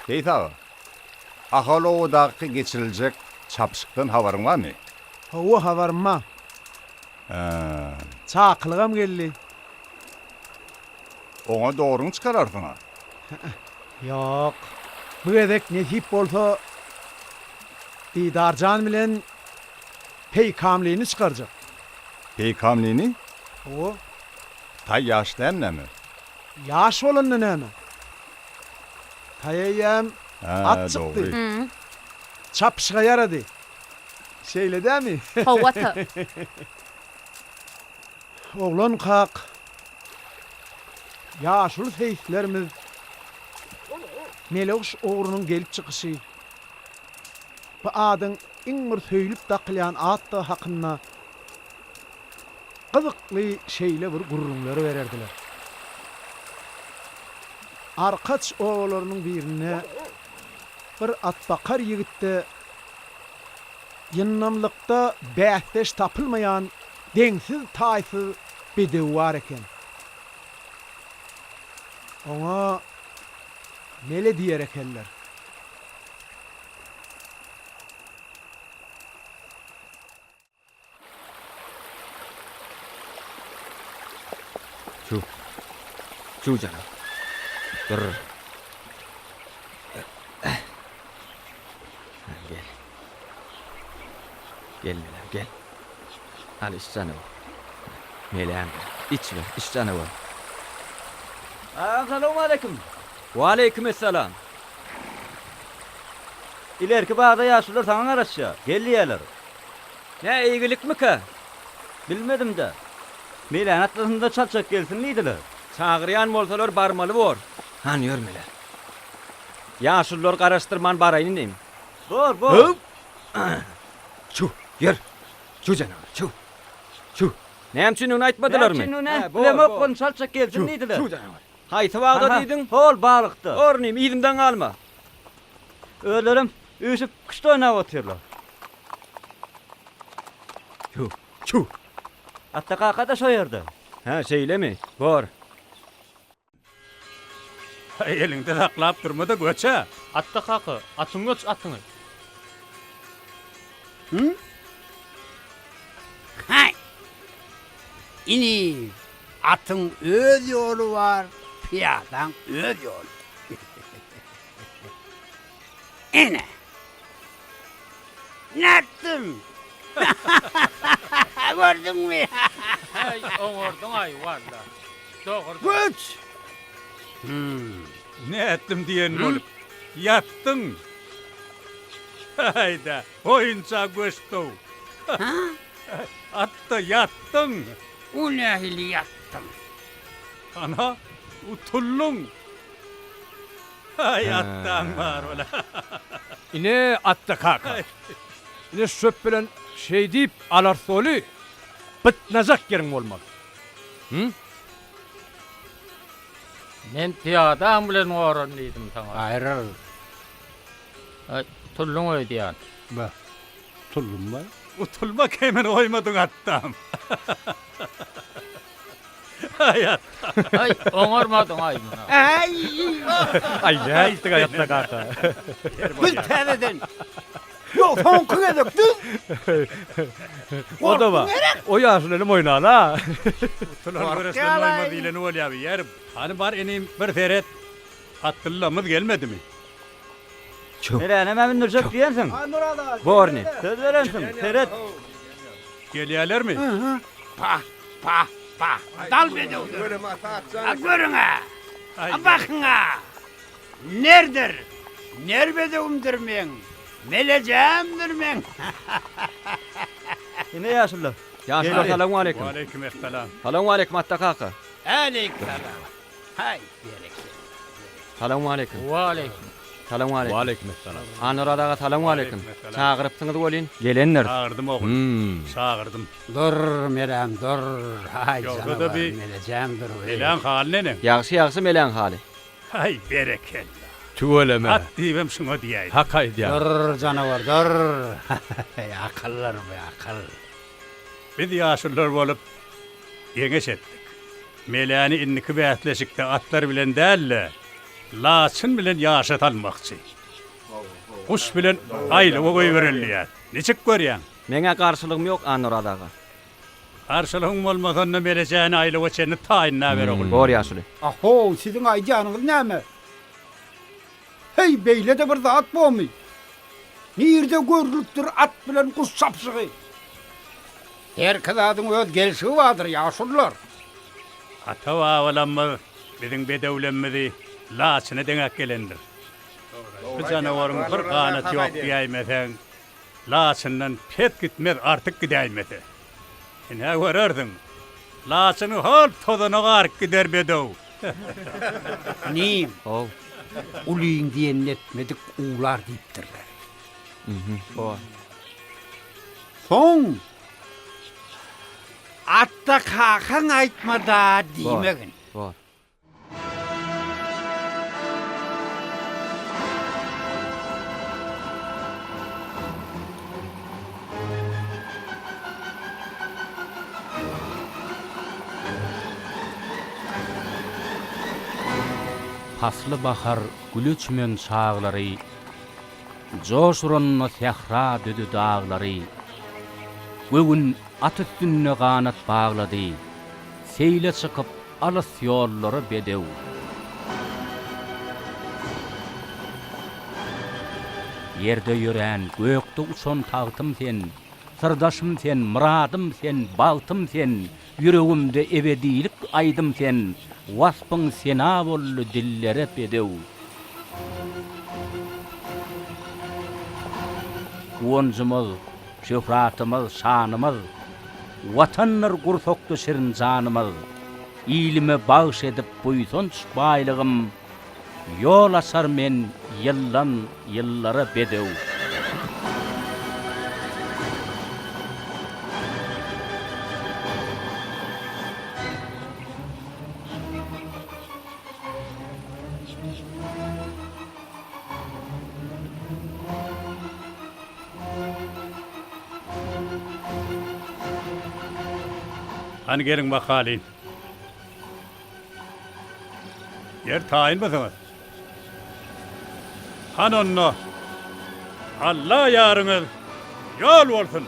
Beyt ağa, Ahal Oğudağ'ı geçirilecek çapışıktan havarın var mı? Hawa habarma. Çaqlığam geldi. Ona doğrunu çıkarardın ha. Yok. Bu edek nesip bolsa Didarcan bilen peykamliğini çıkaracak. Peykamliğini O tay yaşlı emme mi? yaş olanın näme? Tayyam at çıktı. Doğru. Çapışığa yaradı. Şeyle değil mi? Howata. Oğlan kaq. Yaşıl seyislerimiz. Meloş oğrunun gelip çıkışı. Bu adın iňir söýülip dakylyan atda hakynda gyzykly şeýle bir gurrunlary bererdiler. Arkaç oğlarynyň birine bir atbakar ýigitde ýynnamlykda bähdeş tapylmaýan deňsiz taýsy bedew bar eken. Oňa nele diýer ekenler? Şu canım. Dur. Gel. Gel Melem gel. Al iç canı var. Melem iç ver iç canı var. Assalamu aleyküm. Ve aleykümselam. İleriki bağda yaşlılar sana araşya. Gelliyeler. Ne iyilik mi ki? Bilmedim de. Melem atlasında çalçak gelsin neydiler? Çağıryan bolsalar barmalı bor. Anıyor Melem. Yaşlılar karıştırman barayını neyim? Bor. Şu, yer. Şu canavar, şu. Nemçin onu aytmadılar mı? Nemçin onu. Bilem okun salçak gelsin neydiler? Şu canavar. Haytı bağda deydin. Hol balıktı. Ornayım, ilimden alma. Ölerim, üsüp kışta oynayıp otuyorlar. Şu. Hatta kaka da soyardı. Ha şeyle mi? Bor. Elinde saklap durma da göçe. Atta kakı, atın göç atını. Hay! İni atın öz yolu var, piyadan öz yolu. Ene! Ne yaptın? Gördün mü? Hey, oňordun ay valla. Doğru. Göç! Ne ettim diyen olup. Yattın. Hayda. Oyuncağa göçtü. Atta yattın. Ulahili yattım. Ana. Utullun. Hayattan var ola. İne atta kaka. İne söp bilen şey deyip alar soli. Bitnazak yerin olmaz. Men piyada bilen oranlıydım sana. Ayrıl. Ay, tullun öýdýän. Bak. Tullum var. Utulmak hemen oymadın attam. Hayat. Ay, oňarmadın ay muna. Ay ya işte hayatta kaka. Bir taneden. Yok son kıya döktün. O da var. O yaşlılarım oynar ha. Utulan burasından oymadığıyla ne oluyor abi yerim. Hani var eneyim bir feret. Hatırlamız gelmedi mi? Melem hemen nurcak diyensin. Anurada. Bor ne? Söz verensin. Seret. Geliyorlar mı? Pa. Dal beni oldu. Görün ha. Bakın ha. Nerdir? Nerede umdurmen? Meleceğimdir men. Ne yaşlılar? Yaşlılar selamun aleyküm. Aleykümselam. Selamun aleyküm atta kaka. Aleykümselam. Hay bereket. Selamun aleyküm. Wa aleyküm. Selamun aleyküm. Aleykümselam. Anuradaga selamun aleyküm. Aleykümselam. Çağırıpsınız bolin. Gelenler. Çağırdım oğlum. Hmm. Çağırdım. Dur Meram dur. Hay Yok, canavar. o da bir- Meleceğimdir. Elan haline ne? Yaxşı melen hali. Hay bereket. Tüveleme. At diyem şuna diyeyim. Hakay diye. Dur canavar dur. Akıllar be akıl. Biz yaşlılar olup yengeç ettik. Melani inniki behatleşikte atlar bilen değerle. laçın bilen yaşat almakçı. Kuş bilen aýlyga goýberelýär. Neçik görýän? Meňe garşylygym ýok Anur adaga. Arşalygyň bolmasanda berejäni aýlyga çeni taýynna berogul. Bor ýaşuly. Aho, sizin aýdýanyňyz näme? Hey, beýle de bir zat bolmy. Nirde görülüpdir at bilen kuş çapşygy. Her kazadyň öz gelşigi bardyr ýaşullar. Ata babalarymyz biziň bedewlenmedi laçyny deňek gelendir. Bu janawaryň bir ganaty ýok diýmeseň, laçyndan pet gitmez artyk gidäýmedi. Ine görerdiň. Laçyny hal tozana garyp gider bedew. Nim, Ol. ulyň diýen etmedik ular diýipdirler. Bor. Soň atta kakan aýtmada diýmegin. Bor. Pasly bahar gülüçmen çağlary, joşuran sehra düdü dağlary. Gögün at üstüne ganat bağlady. Seyle çıkıp alys ýollary bedew. Yerde ýören, gökde uçan tagtym sen, sırdaşym sen, muradym sen, baltym sen, yüregimde ebedilik aýdym sen, waspyň sena bolly dillere bedew. Wonjumyz, şöhratymyz, şanymyz, watanlar gursokdy şirin janymyz, ilime bagş edip buýsunç baýlygym, yol açar men yıllan yıllara bedew. Hani gelin bakalım. Yer tayin mısınız? Hanonno. Allah yarınız yol olsun.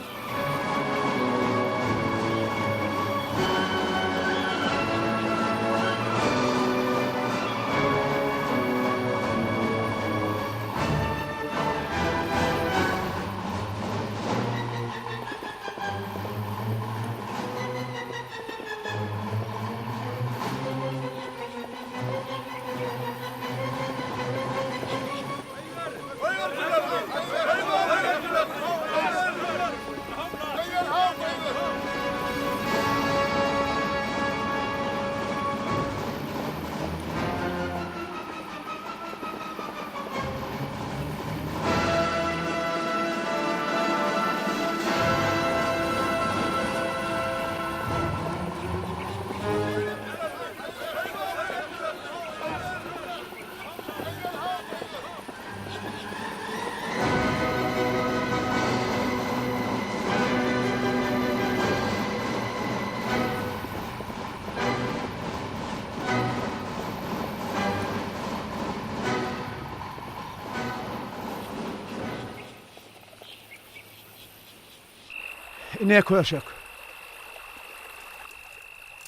Ne köşek.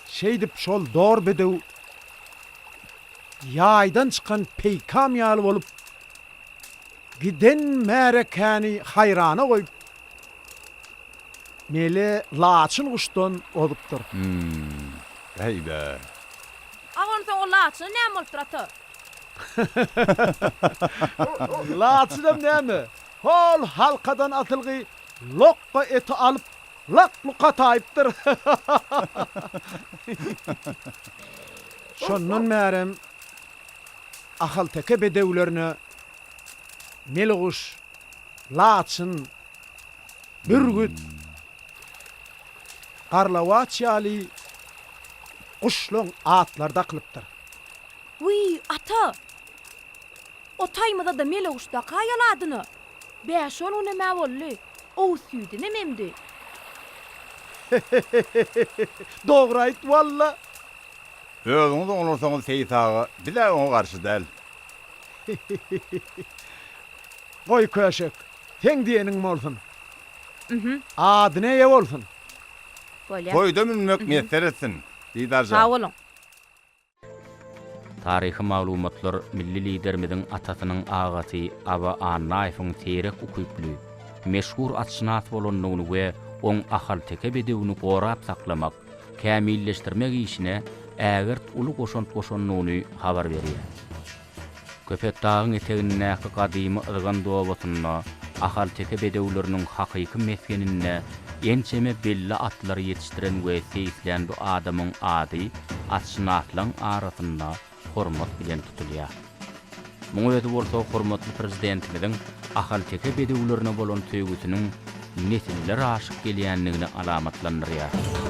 Şeydip şol dor bedew ýaýdan çykan peýkam ýaly bolup giden märekäni hayrana goýup mele laçyn guşdan olypdyr. Heybe. Agon soň laçyny näme bolupdyr ata? Laçynam näme? Hol halkadan atylgy lokka eti alıp lak-luka taýypdyr. Şondan märem ahal teke bedewlerine meliguş, laçyn, bürgüt, garlawaç ýaly kuşlaň atlarda kılıpdyr. Uy ata. O taýmada da mele uşda kaýaladyny. Beşol onu näme bolly? O süýdi nememdi. Dogry aýt walla. Özüňiz olursaňyz Seyit ağa, bir de oňa garşy däl. Goy köşek. Sen diýeniň bolsun. Ady näye bolsun? Bolýar. Koyda minmek meser etsin. Diýdarja. Sağ olun. Tarihi maglumatlar milli liderimiziň atasynyň agaty Aba Anaýewiň terek ukuply, meşhur atşynat bolanyny we oň ahal teke bedewini gorap saklamak, kämilleşdirmek işine ägirt uly goşon-goşonluny habar berýär. Köpek dağın eteginäki gadymy ırgan dowatyna, ahal teke bedewleriniň hakyky meskenine, ençeme belli atlary yetişdiren we seýislen bu adamyň ady atşynatlaryň arasynda hormat bilen tutulýar. Muňa öýde bolsa hormatly prezidentimiziň ahal teke bedewlerine bolan töýgüsiniň nesiller aşyk gelýänligini alamatlandyrýar.